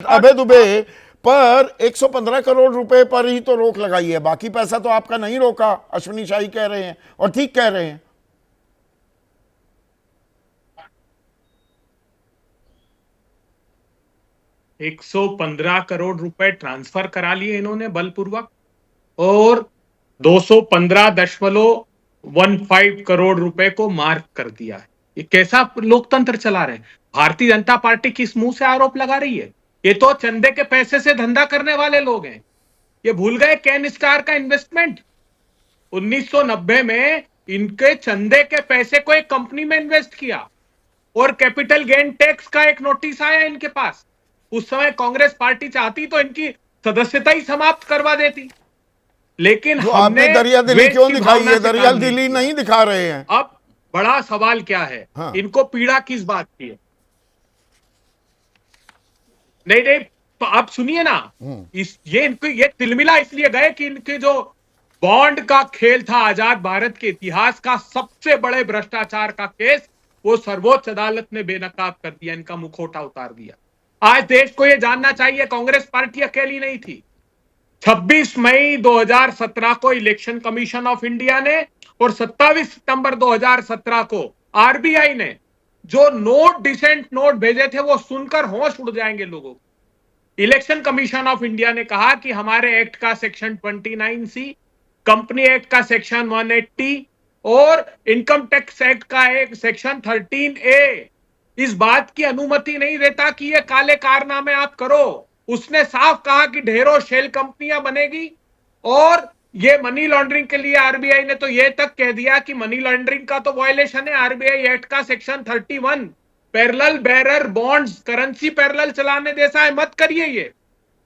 अभय दुबे पर 115 करोड़ रुपए पर ही तो रोक लगाई है, बाकी पैसा तो आपका नहीं रोका, अश्विनी शाही कह रहे हैं और ठीक कह रहे हैं। 115 करोड़ रुपए ट्रांसफर करा लिए इन्होंने बलपूर्वक और 215.15 करोड़ रुपए को मार्क कर दिया है। ये कैसा लोकतंत्र चला रहे हैं? भारतीय जनता पार्टी किस मुंह से आरोप लगा रही है? ये तो चंदे के पैसे से धंधा करने वाले लोग हैं। ये भूल गए कैन स्टार का इन्वेस्टमेंट 1990 में इनके चंदे के पैसे को एक कंपनी में इन्वेस्ट किया और कैपिटल गेन टैक्स का एक नोटिस आया इनके पास। उस समय कांग्रेस पार्टी चाहती तो इनकी सदस्यता ही समाप्त करवा देती, लेकिन जो हमने आपने दरिया दिली क्यों दिखाई है? दरिया दरिया दिली नहीं दिखा रहे हैं। अब बड़ा सवाल क्या है, हाँ। इनको पीड़ा किस बात की है? नहीं नहीं, तो आप सुनिए ना, ये तिलमिला इसलिए गए कि इनके जो बॉन्ड का खेल था, आजाद भारत के इतिहास का सबसे बड़े भ्रष्टाचार का केस, वो सर्वोच्च अदालत ने बेनकाब कर दिया, इनका मुखौटा उतार दिया। आज देश को यह जानना चाहिए, कांग्रेस पार्टी अकेली नहीं थी। 26 मई 2017 को इलेक्शन कमीशन ऑफ इंडिया ने और 27 सितंबर 2017 को आरबीआई ने जो नोट डिसेंट नोट भेजे थे, वो सुनकर होश उड़ जाएंगे लोगों को। इलेक्शन कमीशन ऑफ इंडिया ने कहा कि हमारे एक्ट का सेक्शन 29C, कंपनी एक्ट का सेक्शन 180 और इनकम टैक्स एक्ट का एक सेक्शन 13A इस बात की अनुमति नहीं देता कि ये काले कारनामे आप करो। उसने साफ कहा कि ढेरों शेल कंपनियां बनेगी और ये मनी लॉन्ड्रिंग के लिए आरबीआई ने तो ये तक कह दिया कि मनी लॉन्ड्रिंग का तो वायलेशन है आरबीआई एक्ट का section 31, parallel bearer bonds, currency parallel चलाने जैसा है, मत करिए ये।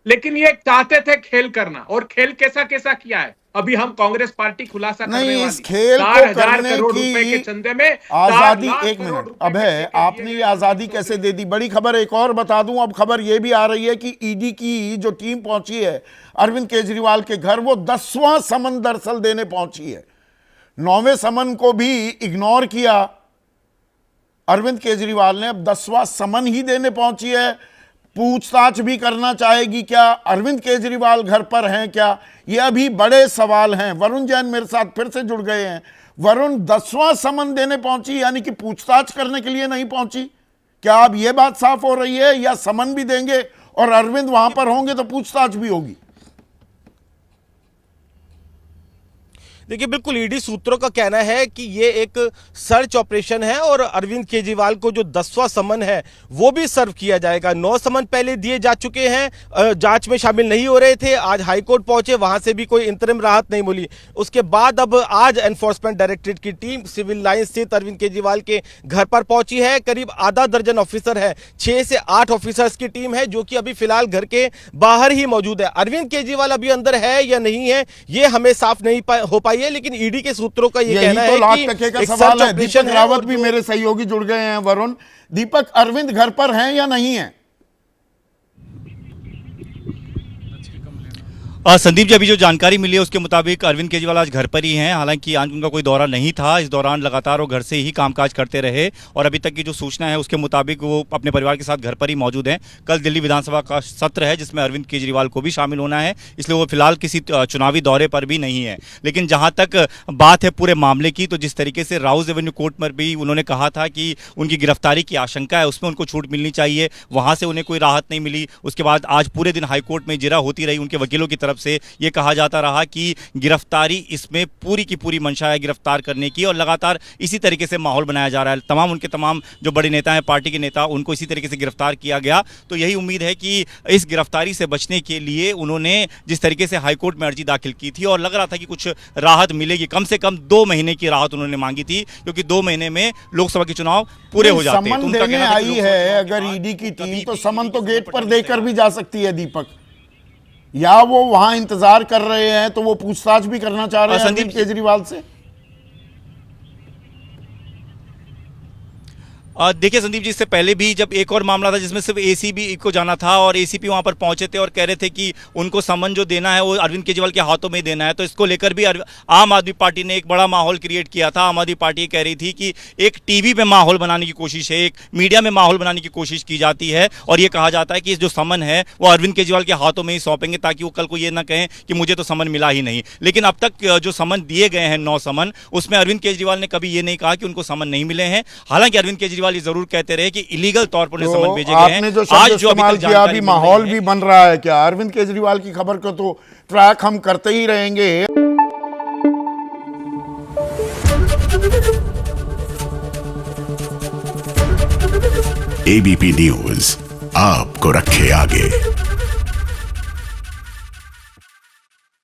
लेकिन ये चाहते थे खेल करना, और खेल कैसा कैसा किया है अभी हम कांग्रेस पार्टी खुलासा करने नहीं, वाली। इस खेल को 4,000 करने करोड़ रुपए के की चंदे में आजादी, 4 लाख एक करोड़ मिनट रुपए अभय, आपने ये आजादी कैसे दे दी? बड़ी खबर एक और बता दूं, अब खबर ये भी आ रही है कि ईडी की जो टीम पहुंची है अरविंद केजरीवाल के घर, वो 10वां समन दरअसल देने पहुंची है। 9वें समन को भी इग्नोर किया अरविंद केजरीवाल ने, अब 10वां समन ही देने पहुंची है। पूछताछ भी करना चाहेगी क्या? अरविंद केजरीवाल घर पर हैं क्या? ये अभी बड़े सवाल हैं। वरुण जैन मेरे साथ फिर से जुड़ गए हैं। वरुण, 10वां समन देने पहुंची यानी कि पूछताछ करने के लिए नहीं पहुंची? क्या अब ये बात साफ हो रही है, या समन भी देंगे और अरविंद वहां पर होंगे तो पूछताछ भी होगी? देखिए, बिल्कुल ईडी सूत्रों का कहना है कि ये एक सर्च ऑपरेशन है और अरविंद केजरीवाल को जो 10वां समन है वो भी सर्व किया जाएगा। 9 समन पहले दिए जा चुके हैं, जांच में शामिल नहीं हो रहे थे। आज हाईकोर्ट पहुंचे, वहां से भी कोई इंतरिम राहत नहीं मिली। उसके बाद अब आज एनफोर्समेंट डायरेक्टरेट की टीम सिविल लाइन स्थित अरविंद केजरीवाल के घर पर पहुंची है। करीब आधा दर्जन ऑफिसर है, 6 से 8 ऑफिसर्स की टीम है जो कि अभी फिलहाल घर के बाहर ही मौजूद है। अरविंद केजरीवाल अभी अंदर है या नहीं है ये हमें साफ नहीं हो पाई है, लेकिन ईडी के सूत्रों का ये कहना तो है लाख कि टके का एक सवाल सर्च है। ऑपरेशन दीपक है। रावत भी मेरे सहयोगी जुड़ गए हैं। वरुण, दीपक, अरविंद घर पर हैं या नहीं है? संदीप जी, अभी जो जानकारी मिली है उसके मुताबिक अरविंद केजरीवाल आज घर पर ही हैं। हालांकि आज उनका कोई दौरा नहीं था। इस दौरान लगातार वो घर से ही कामकाज करते रहे और अभी तक की जो सूचना है उसके मुताबिक वो अपने परिवार के साथ घर पर ही मौजूद हैं। कल दिल्ली विधानसभा का सत्र है जिसमें अरविंद केजरीवाल को भी शामिल होना है, इसलिए वो फिलहाल किसी चुनावी दौरे पर भी नहीं है। लेकिन जहाँ तक बात है पूरे मामले की, तो जिस तरीके से राउज एवेन्यू कोर्ट में भी उन्होंने कहा था कि उनकी गिरफ्तारी की आशंका है, उसमें उनको छूट मिलनी चाहिए, वहाँ से उन्हें कोई राहत नहीं मिली। उसके बाद आज पूरे दिन हाईकोर्ट में जिरह होती रही। उनके वकीलों की तरफ से ये कहा जाता रहा कि गिरफ्तारी, इसमें पूरी की पूरी मंशा है गिरफ्तार करने की, और लगातार इसी तरीके से माहौल बनाया जा रहा है। तमाम जो बड़े नेता हैं, पार्टी के नेता, उनको इसी तरीके से गिरफ्तार किया गया। तो यही उम्मीद है कि इस गिरफ्तारी से बचने के लिए उन्होंने जिस तरीके से हाईकोर्ट में अर्जी दाखिल की थी और लग रहा था कि कुछ राहत मिलेगी, कम से कम 2 महीने की राहत उन्होंने मांगी थी, क्योंकि 2 महीने में लोकसभा के चुनाव पूरे हो जाते हैं। समन देने आई है अगर ईडी की टीम, तो समन तो गेट पर देकर भी जा सकती है दीपक, या वो वहां इंतजार कर रहे हैं तो वो पूछताछ भी करना चाह रहे हैं अरविंद केजरीवाल से? देखिए संदीप जी, इससे पहले भी जब एक और मामला था जिसमें सिर्फ एसीपी को जाना था और एसीपी वहां पर पहुंचे थे और कह रहे थे कि उनको समन जो देना है वो अरविंद केजरीवाल के हाथों में ही देना है, तो इसको लेकर भी आम आदमी पार्टी ने एक बड़ा माहौल क्रिएट किया था। आम आदमी पार्टी कह रही थी कि एक टीवी पे माहौल बनाने की कोशिश है, एक मीडिया में माहौल बनाने की कोशिश की जाती है और ये कहा जाता है कि जो समन है वो अरविंद केजरीवाल के हाथों में ही सौंपेंगे ताकि वो कल को ये ना कहें कि मुझे तो समन मिला ही नहीं। लेकिन अब तक जो समन दिए गए हैं 9 समन, उसमें अरविंद केजरीवाल ने कभी ये नहीं कहा कि उनको समन नहीं मिले हैं। हालांकि अरविंद केजरीवाल ये जरूर कहते रहे कि इलीगल तौर पर उन्हें समन भेजे गए हैं। आपने जो शब्द इस्तेमाल किया, अभी माहौल भी बन रहा है क्या? अरविंद केजरीवाल की खबर को तो ट्रैक हम करते ही रहेंगे। एबीपी न्यूज आपको रखे आगे।